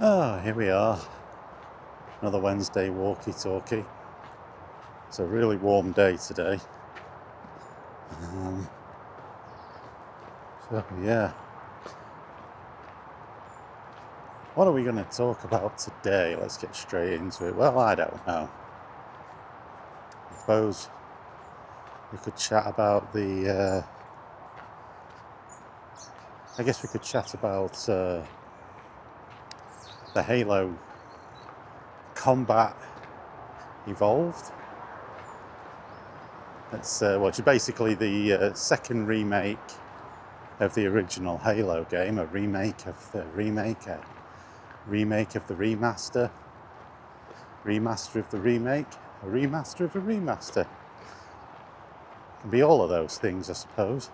Ah, here we are. Another Wednesday Walkie Talkie. It's a really warm day today. Um, so, yeah. What are we going to talk about today? Let's get straight into it. Well, I don't know. I suppose we could chat about I guess we could chat about the Halo Combat Evolved. Which is basically the second remake of the original Halo game, a remake of the remake, a remake of the remaster, remaster of the remake, a remaster of a remaster. It can be all of those things, I suppose.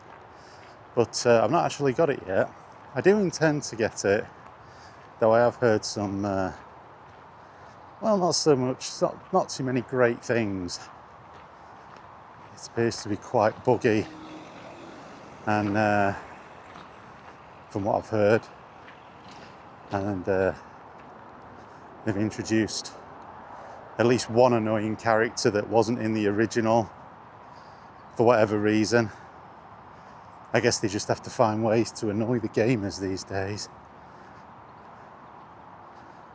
But I've not actually got it yet. I do intend to get it, though I have heard some, well, not so much, not too many great things. It appears to be quite buggy, and from what I've heard, and they've introduced at least one annoying character that wasn't in the original for whatever reason. I guess they just have to find ways to annoy the gamers these days.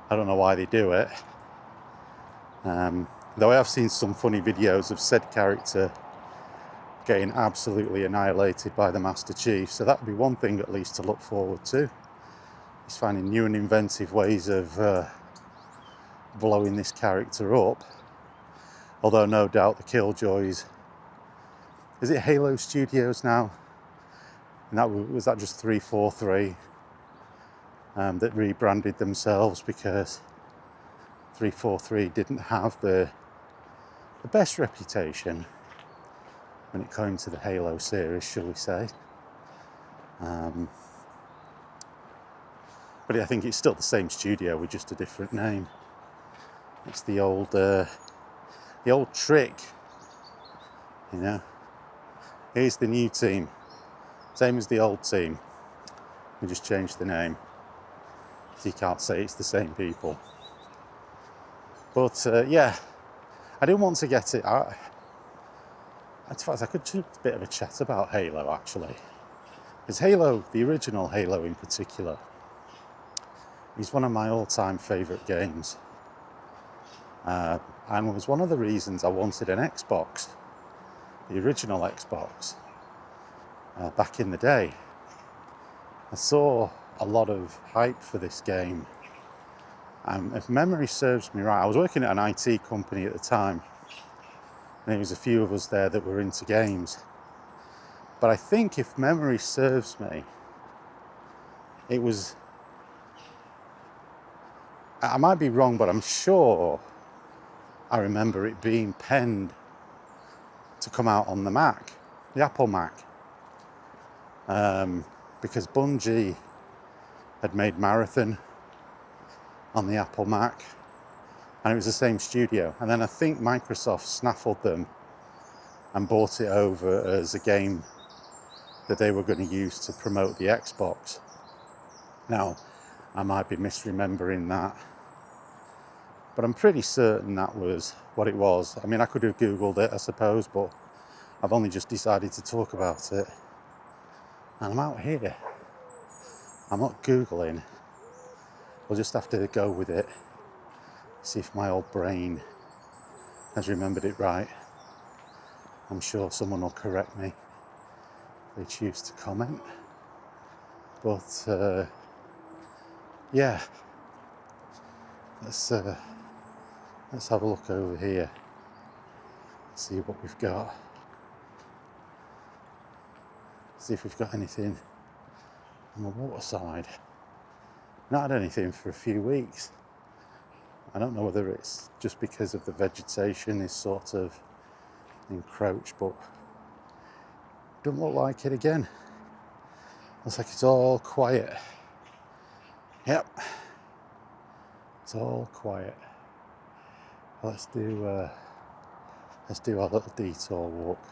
I don't know why they do it. Though I have seen some funny videos of said character getting absolutely annihilated by the Master Chief, so that would be one thing at least to look forward to. He's finding new and inventive ways of blowing this character up. Although no doubt the Killjoys, is it Halo Studios now? And was that just 343 that rebranded themselves because 343 didn't have the best reputation when it came to the Halo series, shall we say. But I think it's still the same studio with just a different name. It's the old trick, you know. Here's the new team, same as the old team. We just changed the name, so you can't say it's the same people. But yeah, I didn't want to get it out. In fact, I could do a bit of a chat about Halo actually. Because Halo, the original Halo in particular, is one of my all-time favourite games. And was one of the reasons I wanted an Xbox, the original Xbox, back in the day. I saw a lot of hype for this game. If memory serves me right, I was working at an IT company at the time, and there was a few of us there that were into games. But I think if memory serves me, it was, I might be wrong, but I'm sure I remember it being penned to come out on the Mac, the Apple Mac. Because Bungie had made Marathon on the Apple Mac, and it was the same studio. And then I think Microsoft snaffled them and bought it over as a game that they were going to use to promote the Xbox. Now, I might be misremembering that, but I'm pretty certain that was what it was. I mean, I could have Googled it, I suppose, but I've only just decided to talk about it. And I'm out here. I'm not Googling. We'll just have to go with it. See if my old brain has remembered it right. I'm sure someone will correct me if they choose to comment. But yeah, let's have a look over here. See what we've got. See if we've got anything on the water side. Not had anything for a few weeks. I don't know whether it's just because of the vegetation is sort of encroached, but don't look like it again. Looks like it's all quiet. Yep, it's all quiet. Let's do our little detour walk.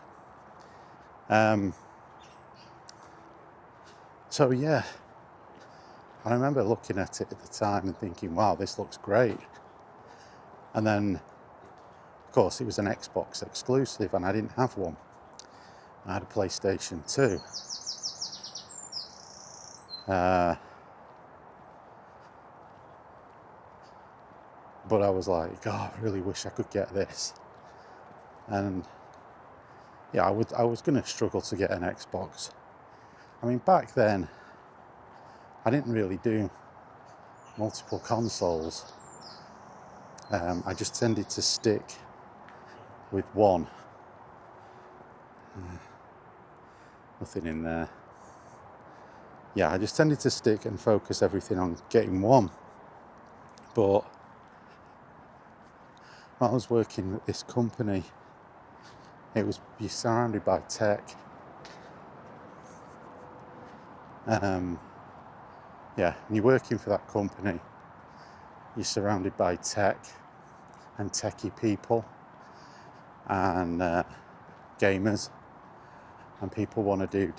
So yeah, And I remember looking at it at the time and thinking, wow, this looks great. And then, of course, it was an Xbox exclusive and I didn't have one. I had a PlayStation 2. But I was like, I really wish I could get this. And yeah, I was going to struggle to get an Xbox. I mean, back then, I didn't really do multiple consoles. I just tended to stick with one. Nothing in there. Yeah, I just tended to stick and focus everything on getting one. But when I was working at this company, you're surrounded by tech. And you're working for that company, you're surrounded by tech and techie people and gamers, and people want to do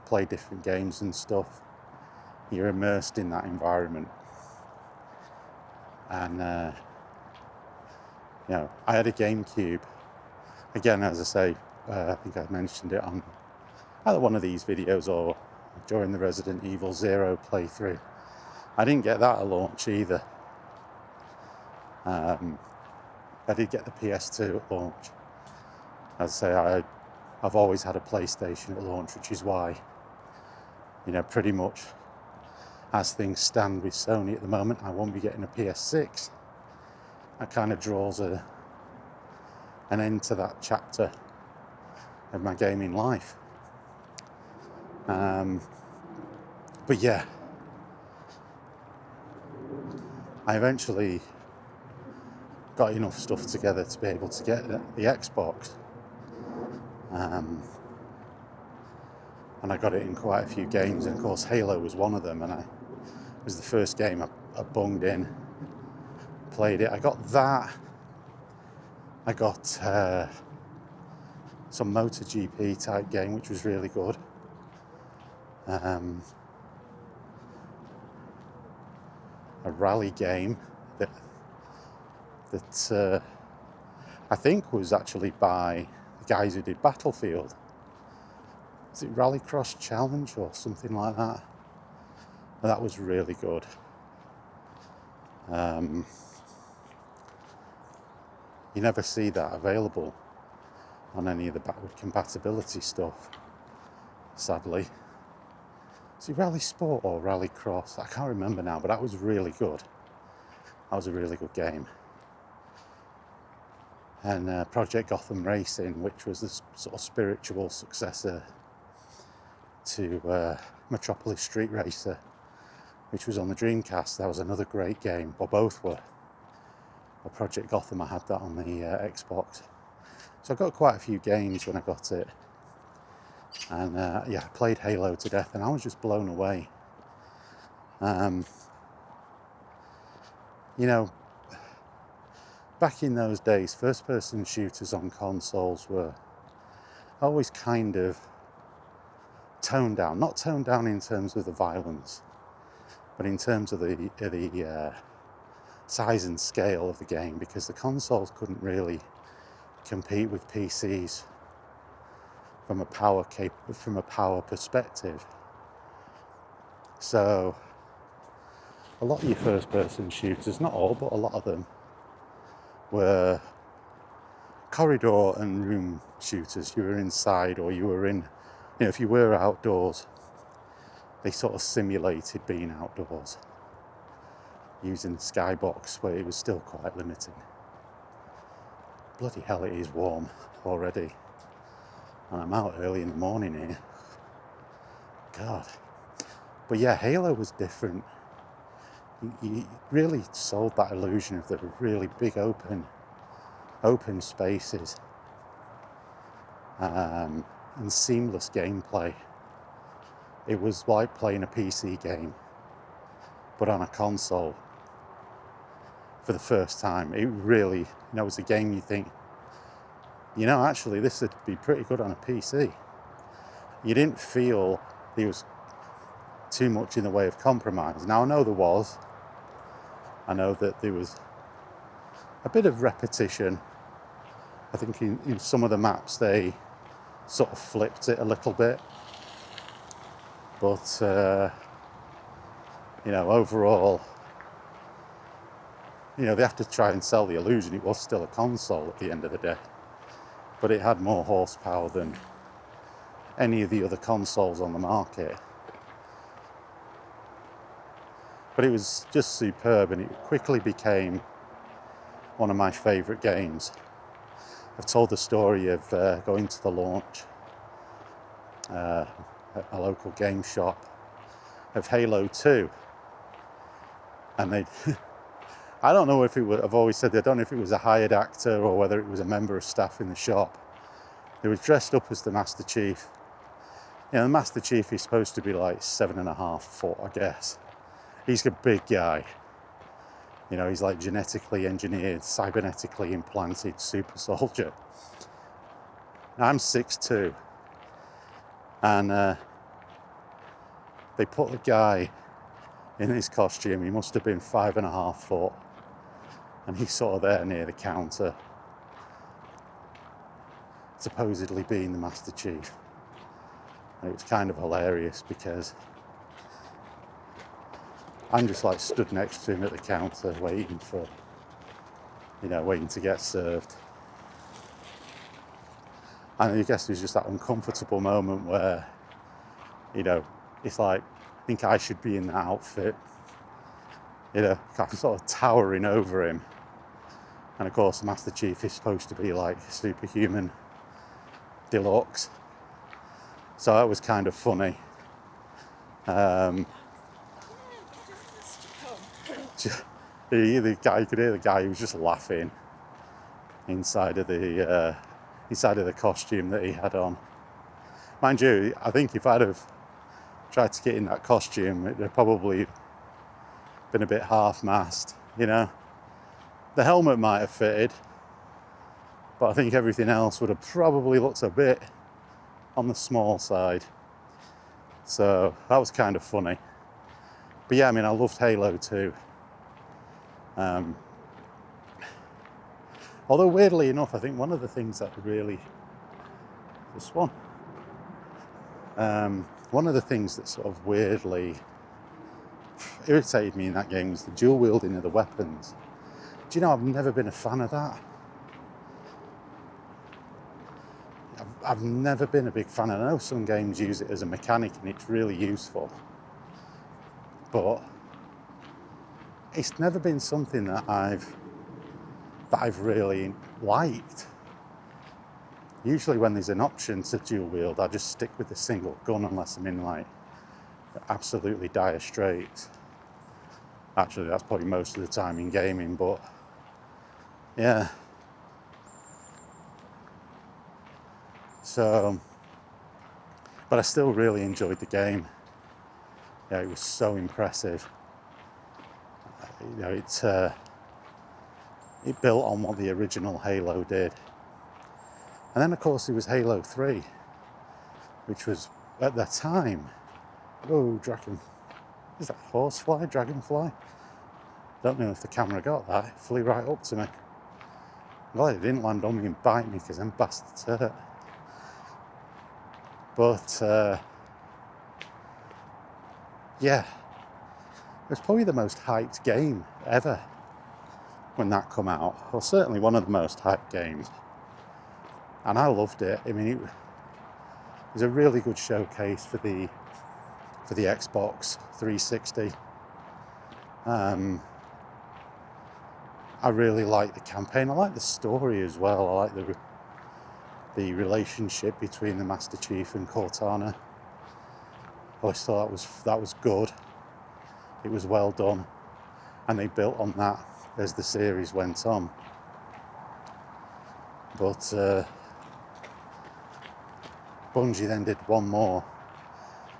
play different games and stuff. You're immersed in that environment. And I had a GameCube. Again, as I say, I think I mentioned it on either one of these videos or during the Resident Evil 0 playthrough. I didn't get that at launch either. I did get the PS2 at launch. As I say, I've always had a PlayStation at launch, which is why, pretty much as things stand with Sony at the moment, I won't be getting a PS6. That kind of draws an end to that chapter of my gaming life. But yeah, I eventually got enough stuff together to be able to get the Xbox. And I got it in quite a few games, and of course Halo was one of them, and it was the first game I bunged in, played it. I got that. I got some MotoGP type game, which was really good. A rally game that I think was actually by the guys who did Battlefield. Is it Rallycross Challenge or something like that? And that was really good. You never see that available on any of the backward compatibility stuff, sadly. Is it Rally Sport or Rallycross? I can't remember now, but that was really good. That was a really good game. And Project Gotham Racing, which was the sort of spiritual successor to Metropolis Street Racer, which was on the Dreamcast. That was another great game, or both were. Or Project Gotham, I had that on the Xbox. So I got quite a few games when I got it. And I played Halo to death, and I was just blown away. Back in those days, first-person shooters on consoles were always kind of toned down. Not toned down in terms of the violence, but in terms of the size and scale of the game, because the consoles couldn't really compete with PCs from a power perspective. So a lot of your first-person shooters, not all, but a lot of them, were corridor and room shooters. You were inside, or you were in, if you were outdoors, they sort of simulated being outdoors using the skybox, where it was still quite limiting. Bloody hell, it is warm already, and I'm out early in the morning here. God. But yeah, Halo was different. You really sold that illusion of the really big open spaces and seamless gameplay. It was like playing a PC game, but on a console for the first time. It really, was a game you think, actually this would be pretty good on a PC. You didn't feel it was too much in the way of compromise. Now I know there was. I know that there was a bit of repetition. I think in some of the maps they sort of flipped it a little bit. But, overall, they have to try and sell the illusion it was still a console at the end of the day. But it had more horsepower than any of the other consoles on the market. But it was just superb, and it quickly became one of my favourite games. I've told the story of going to the launch at a local game shop of Halo 2, and they I don't know if it was, I've always said I don't know if it was a hired actor or whether it was a member of staff in the shop. They was dressed up as the Master Chief. The Master Chief is supposed to be like 7.5 foot, I guess. He's a big guy. He's like genetically engineered, cybernetically implanted super soldier. I'm 6'2", and they put the guy in his costume. He must have been 5.5 foot, and he's sort of there near the counter, supposedly being the Master Chief. And it was kind of hilarious because I'm just like stood next to him at the counter waiting to get served. And I guess there's just that uncomfortable moment where, it's like, I think I should be in that outfit. I'm sort of towering over him. And of course, the Master Chief is supposed to be like superhuman deluxe. So that was kind of funny. You could hear the guy who was just laughing inside of the costume that he had on. Mind you, I think if I'd have tried to get in that costume, it'd have probably been a bit half-mast, The helmet might have fitted, but I think everything else would have probably looked a bit on the small side. So that was kind of funny. But yeah, I loved Halo 2. Although weirdly enough, I think one of the things that really, one of the things that sort of weirdly irritated me in that game was the dual wielding of the weapons. Do you know, I've never been a fan of that. I've never been a big fan. I know some games use it as a mechanic and it's really useful, but it's never been something that I've really liked. Usually when there's an option to dual wield, I just stick with the single gun unless I'm in like absolutely dire straits. Actually, that's probably most of the time in gaming, but yeah. So, but I still really enjoyed the game. Yeah, it was so impressive. It built on what the original Halo did. And then of course there was Halo 3, which was at the time, is that horsefly, dragonfly? Don't know if the camera got that, it flew right up to me. Well, it didn't land on me and bite me because them bastards hurt. But yeah, it was probably the most hyped game ever when that come out, or certainly one of the most hyped games. And I loved it. It was a really good showcase for the Xbox 360. I really like the campaign. I like the story as well. I like the relationship between the Master Chief and Cortana. I always thought that was good. It was well done, and they built on that as the series went on. But Bungie then did one more.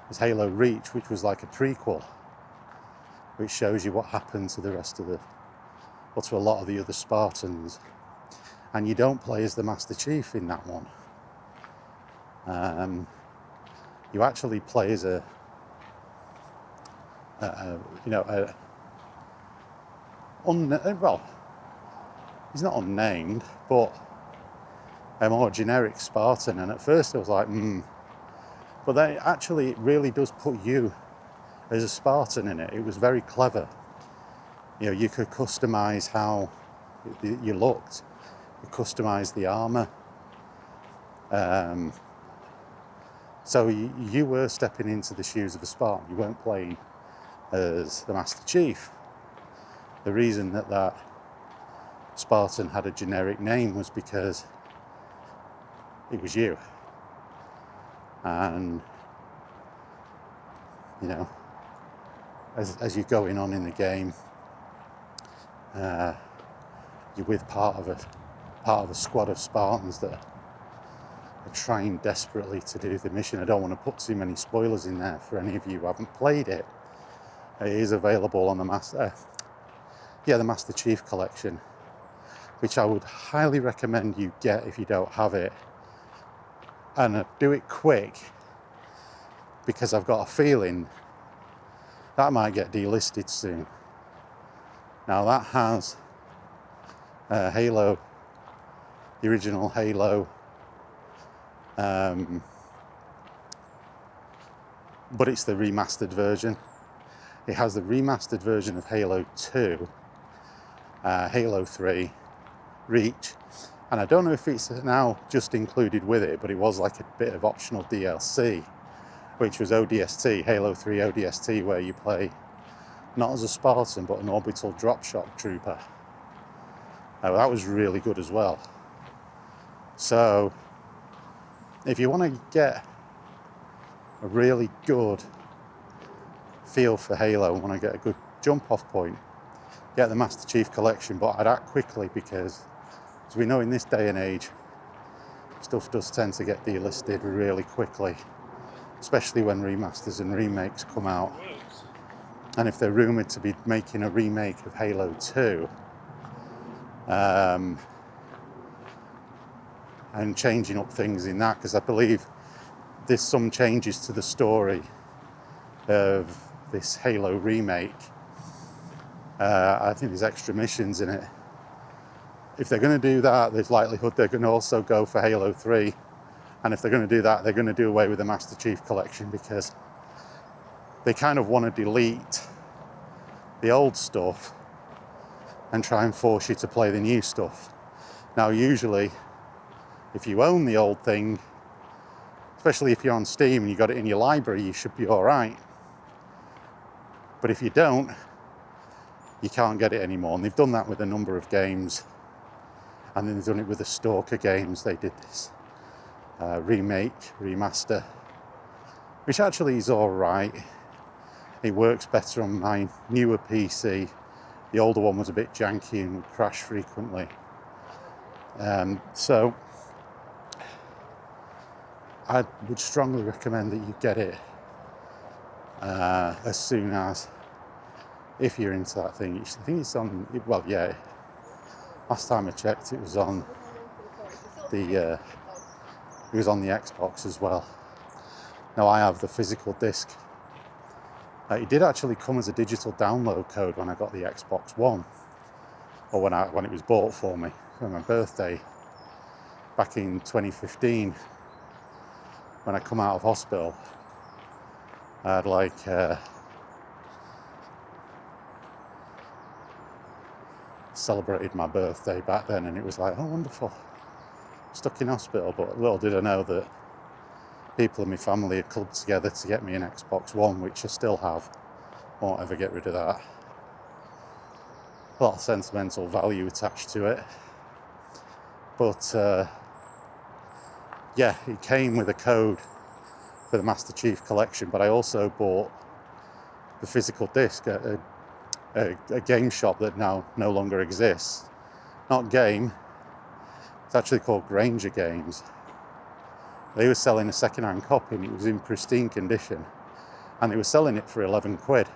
It was Halo Reach, which was like a prequel, which shows you what happened to the rest of to a lot of the other Spartans. And you don't play as the Master Chief in that one. You actually play as you know, well, he's not unnamed, but a more generic Spartan. And at first I was like, but then actually it really does put you as a Spartan in it. It was very clever. You know, you could customize how you looked, you customize the armor. So you were stepping into the shoes of a Spartan. You weren't playing as the Master Chief. The reason that Spartan had a generic name was because it was you. And, you know, as you're going on in the game, you're with part of a squad of Spartans that are trying desperately to do the mission. I don't want to put too many spoilers in there for any of you who haven't played it. It is available on the Master Chief Collection, which I would highly recommend you get if you don't have it. And do it quick, because I've got a feeling that might get delisted soon. Now that has Halo, the original Halo, but it's the remastered version. It has the remastered version of Halo 2, Halo 3, Reach, and I don't know if it's now just included with it, but it was like a bit of optional DLC, which was ODST, Halo 3 ODST, where you play not as a Spartan, but an orbital dropshot trooper. That was really good as well. So, if you want to get a really good feel for Halo and want to get a good jump off point, get the Master Chief Collection, but I'd act quickly, because as we know in this day and age, stuff does tend to get delisted really quickly, especially when remasters and remakes come out. And if they're rumoured to be making a remake of Halo 2, and changing up things in that, because I believe there's some changes to the story of this Halo remake. I think there's extra missions in it. If they're going to do that, there's likelihood they're going to also go for Halo 3. And if they're going to do that, they're going to do away with the Master Chief Collection, because they kind of want to delete the old stuff and try and force you to play the new stuff. Now, usually, if you own the old thing, especially if you're on Steam and you got it in your library, you should be all right. But if you don't, you can't get it anymore. And they've done that with a number of games. And then they've done it with the Stalker games. They did this remake, remaster, which actually is all right. It works better on my newer PC. The older one was a bit janky and would crash frequently. So I would strongly recommend that you get it as soon as, if you're into that thing. I think it's on, well, yeah, last time I checked it was on the Xbox as well. Now I have the physical disc. It did actually come as a digital download code when I got the Xbox One, or when it was bought for me for my birthday back in 2015. When I come out of hospital, I'd celebrated my birthday back then, and it was like, oh, wonderful, stuck in hospital. But little did I know that people in my family had clubbed together to get me an Xbox One, which I still have. Won't ever get rid of that. A lot of sentimental value attached to it. But yeah, it came with a code for the Master Chief Collection, but I also bought the physical disc at a game shop that now no longer exists. Not Game, it's actually called Granger Games. They were selling a second-hand copy and it was in pristine condition, and they were selling it for 11 quid.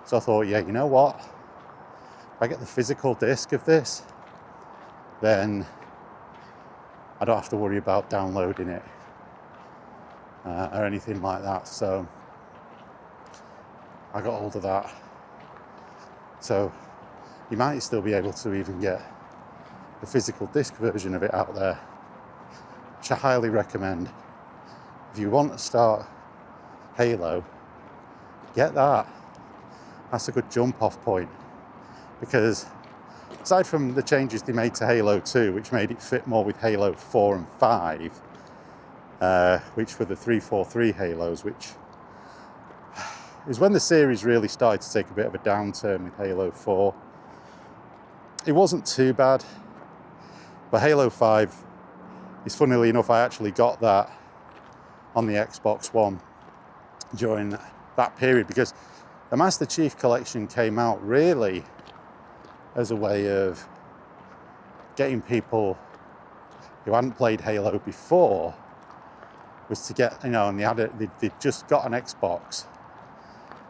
So I thought, yeah, you know what? If I get the physical disc of this, then I don't have to worry about downloading it or anything like that. So I got hold of that. So you might still be able to even get the physical disc version of it out there, which I highly recommend. If you want to start Halo, get that. That's a good jump off point, because aside from the changes they made to Halo 2, which made it fit more with Halo 4 and 5, which were the 343 Halos, which is when the series really started to take a bit of a downturn with Halo 4. It wasn't too bad, but Halo 5 is, funnily enough, I actually got that on the Xbox One during that period, because the Master Chief Collection came out really as a way of getting people who hadn't played Halo before, was to get, and they'd just got an Xbox,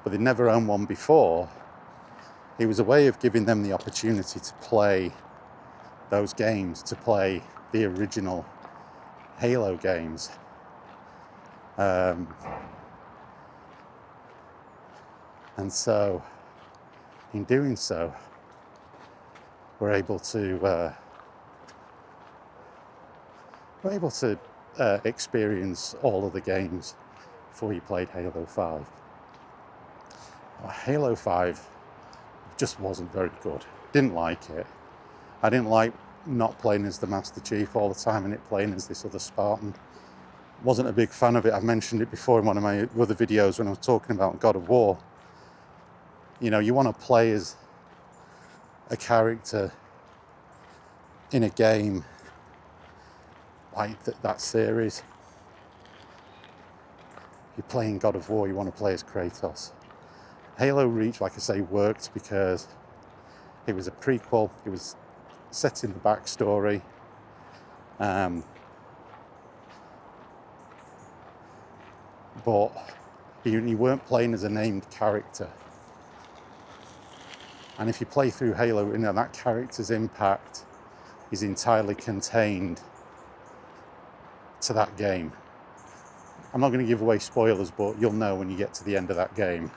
but they'd never owned one before. It was a way of giving them the opportunity to play those games, to play the original Halo games. And so, in doing so, we're able to experience all of the games before you played Halo 5. Halo 5 just wasn't very good. Didn't like it. I didn't like not playing as the Master Chief all the time and it playing as this other Spartan. Wasn't a big fan of it. I've mentioned it before in one of my other videos when I was talking about God of War. You want to play as a character in a game like that series. If you're playing God of War, you want to play as Kratos. Halo Reach, like I say, worked because it was a prequel. It was set in the backstory. But you weren't playing as a named character. And if you play through Halo, that character's impact is entirely contained to that game. I'm not going to give away spoilers, but you'll know when you get to the end of that game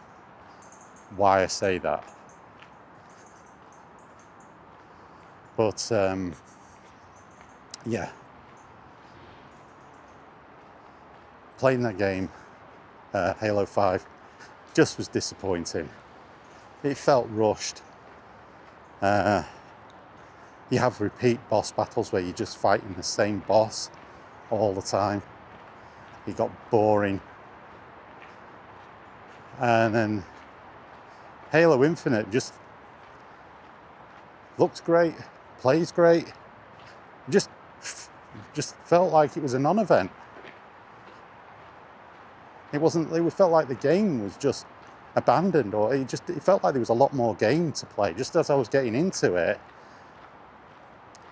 why I say that. But yeah, playing that game, Halo 5, just was disappointing. It felt rushed. You have repeat boss battles where you're just fighting the same boss all the time. It got boring. And then Halo Infinite just looks great, plays great. Just felt like it was a non-event. It felt like the game was just abandoned, or it felt like there was a lot more game to play. Just as I was getting into it,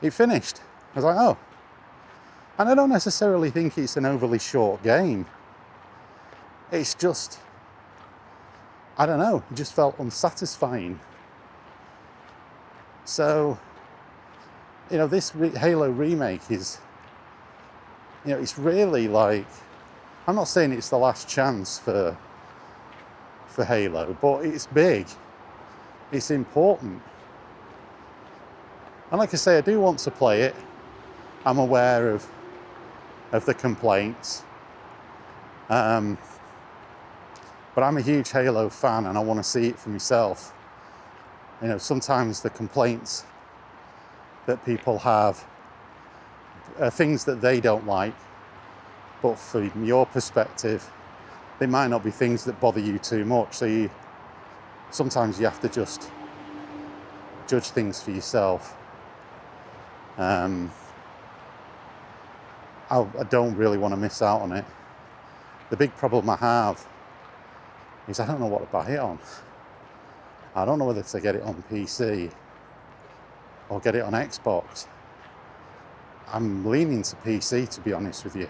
it finished. I was like, oh. And I don't necessarily think it's an overly short game. It's just, I don't know, it just felt unsatisfying. So, this Halo remake is, it's really like, I'm not saying it's the last chance for Halo, but it's big. It's important. And like I say, I do want to play it. I'm aware of the complaints. But I'm a huge Halo fan and I want to see it for myself. Sometimes the complaints that people have are things that they don't like, but from your perspective, they might not be things that bother you too much. So sometimes you have to just judge things for yourself. I don't really want to miss out on it. The big problem I have is I don't know what to buy it on. I don't know whether to get it on PC or get it on Xbox. I'm leaning to PC, to be honest with you.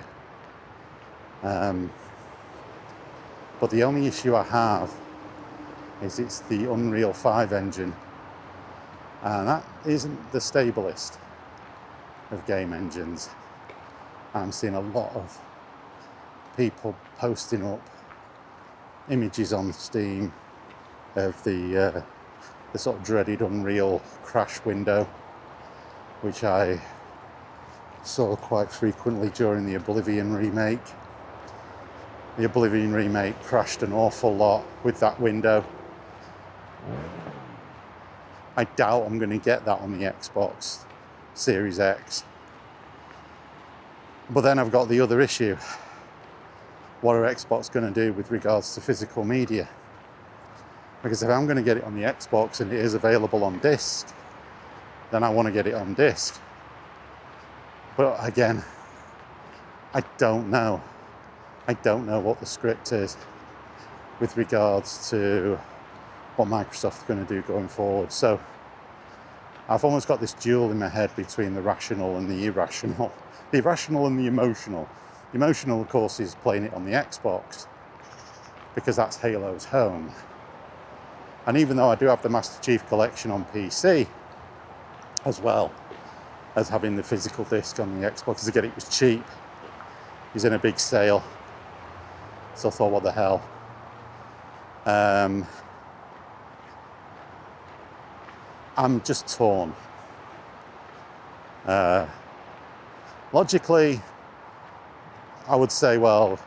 But the only issue I have is it's the Unreal 5 engine. And that isn't the stablest of game engines. I'm seeing a lot of people posting up images on Steam of the sort of dreaded Unreal crash window, which I saw quite frequently during the Oblivion remake. The Oblivion remake crashed an awful lot with that window. I doubt I'm going to get that on the Xbox Series X. But then I've got the other issue. What are Xbox going to do with regards to physical media? Because if I'm going to get it on the Xbox and it is available on disc, then I want to get it on disc. But again, I don't know. I don't know what the script is with regards to what Microsoft's going to do going forward. So I've almost got this duel in my head between the rational and the irrational. The irrational and the emotional. The emotional, of course, is playing it on the Xbox because that's Halo's home. And even though I do have the Master Chief Collection on PC, as well as having the physical disc on the Xbox, because again, it was cheap. It was in a big sale. So I thought, what the hell? I'm just torn. Logically, I would say, well,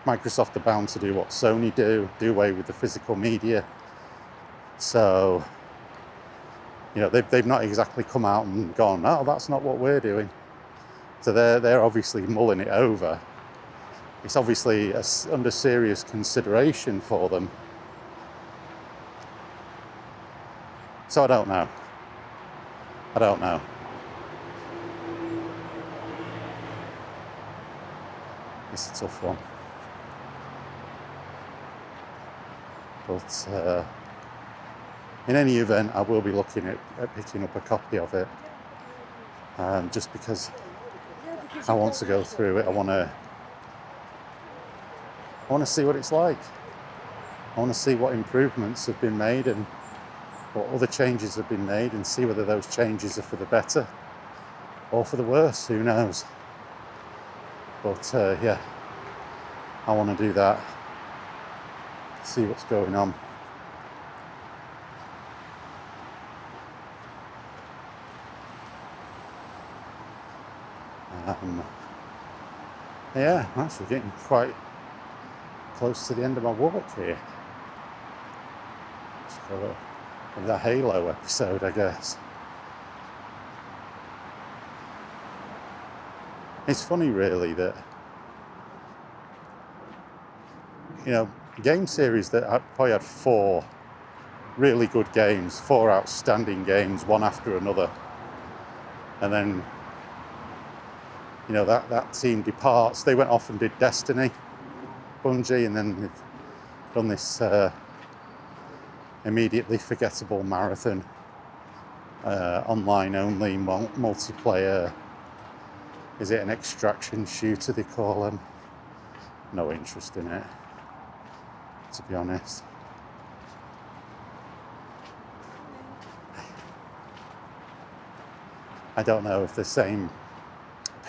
Microsoft are bound to do what Sony do away with the physical media. So, you know, they've not exactly come out and gone, oh, that's not what we're doing. So they're obviously mulling it over. It's obviously under serious consideration for them. So I don't know. It's a tough one. But in any event, I will be looking at picking up a copy of it. Just because I want to go through it. I want to see what it's like. I want to see what improvements have been made and what other changes have been made, and see whether those changes are for the better or for the worse. Who knows? But yeah, I want to do that. See what's going on. Yeah, I'm actually getting quite close to the end of my walk here. So, the Halo episode, I guess. It's funny, really, that, you know, game series that I probably had 4 really good games, 4 outstanding games, one after another, and then, you know, that team departs. They went off and did Destiny, Bungie, and then they've done this immediately forgettable marathon, online only multiplayer. Is it an extraction shooter, they call them? No interest in it, to be honest. I don't know if the same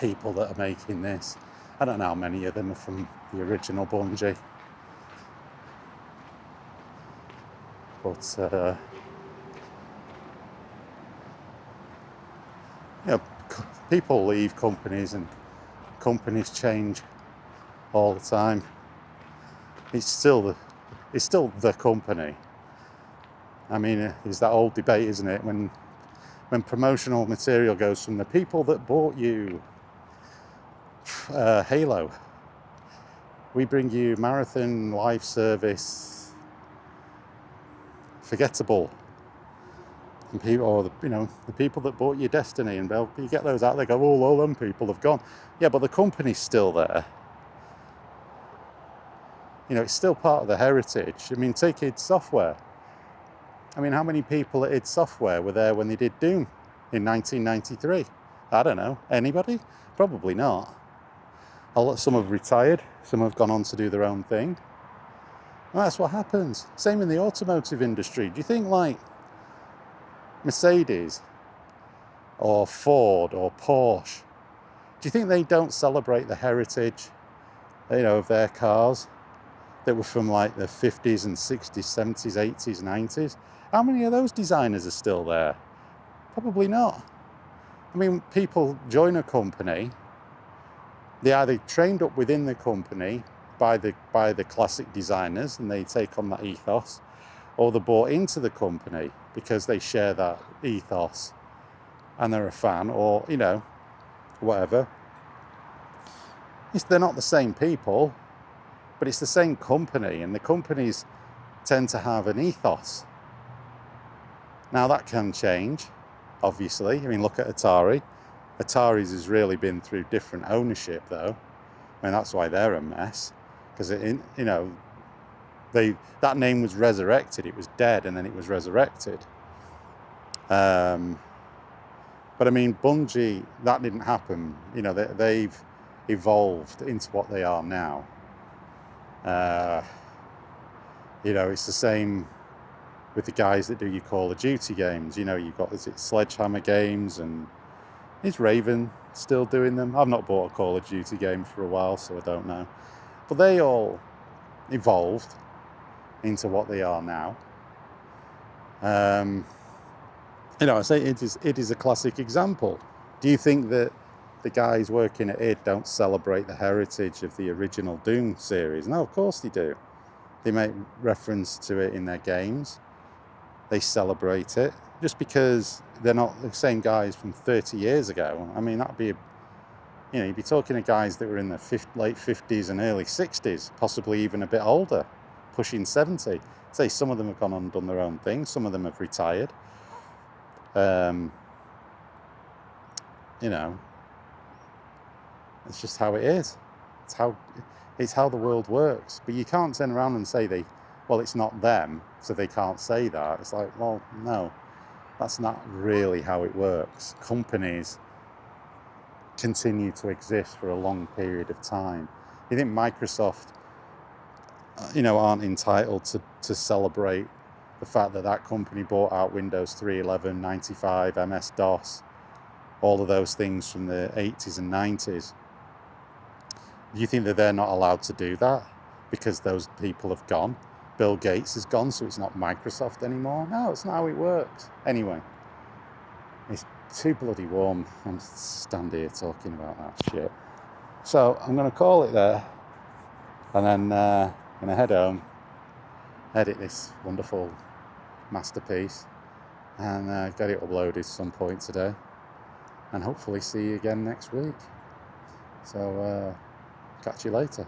people that are making this, I don't know how many of them are from the original Bungie. But, you know, people leave companies and companies change all the time. It's still the company. I mean, it's that old debate, isn't it? When promotional material goes from the people that bought you Halo, we bring you Marathon Live Service Forgettable, and people, or the people that bought you Destiny, and you get those out, they go, oh, all them people have gone. Yeah, but the company's still there. You know, it's still part of the heritage. I mean, take id Software. I mean, how many people at id Software were there when they did Doom in 1993? I don't know. Anybody? Probably not. Some have retired. Some have gone on to do their own thing. And that's what happens. Same in the automotive industry. Do you think, like, Mercedes or Ford or Porsche, do you think they don't celebrate the heritage, of their cars? that were from like the 50s and 60s, 70s, 80s, 90s. How many of those designers are still there? Probably not. I mean, people join a company, they either trained up within the company by the classic designers and they take on that ethos, or they're bought into the company because they share that ethos and they're a fan, or, you know, whatever. They're not the same people, but it's the same company, and the companies tend to have an ethos. Now that can change, obviously. I mean, look at Atari. Atari's has really been through different ownership, though. I mean, that's why they're a mess, because you know, that name was resurrected. It was dead, and then it was resurrected. But I mean, Bungie, that didn't happen. You know, they've evolved into what they are now. You know, it's the same with the guys that do your Call of Duty games. You know, you've got, is it Sledgehammer Games, and is Raven still doing them? I've not bought a Call of Duty game for a while, so I don't know. But they all evolved into what they are now. You know, I say it is a classic example. Do you think that the guys working at id don't celebrate the heritage of the original Doom series? No, of course they do. They make reference to it in their games. They celebrate it. Just because they're not the same guys from 30 years ago. I mean, that'd be, you know, you'd be talking to guys that were in the late 50s and early 60s, possibly even a bit older, pushing 70. Say some of them have gone on and done their own thing. Some of them have retired. You know, it's just how it is. It's how the world works. But you can't turn around and say well, it's not them, so they can't say that. It's like, well, no, that's not really how it works. Companies continue to exist for a long period of time. You think Microsoft, you know, aren't entitled to celebrate the fact that company bought out Windows 3.11, 95, MS-DOS, all of those things from the 80s and 90s. Do you think that they're not allowed to do that because those people have gone? Bill Gates is gone, so it's not Microsoft anymore? No, it's not how it works. Anyway, it's too bloody warm. I'm stand here talking about that shit. So I'm going to call it there, and then I'm going to head home, edit this wonderful masterpiece, and get it uploaded some point today, and hopefully see you again next week. So catch you later.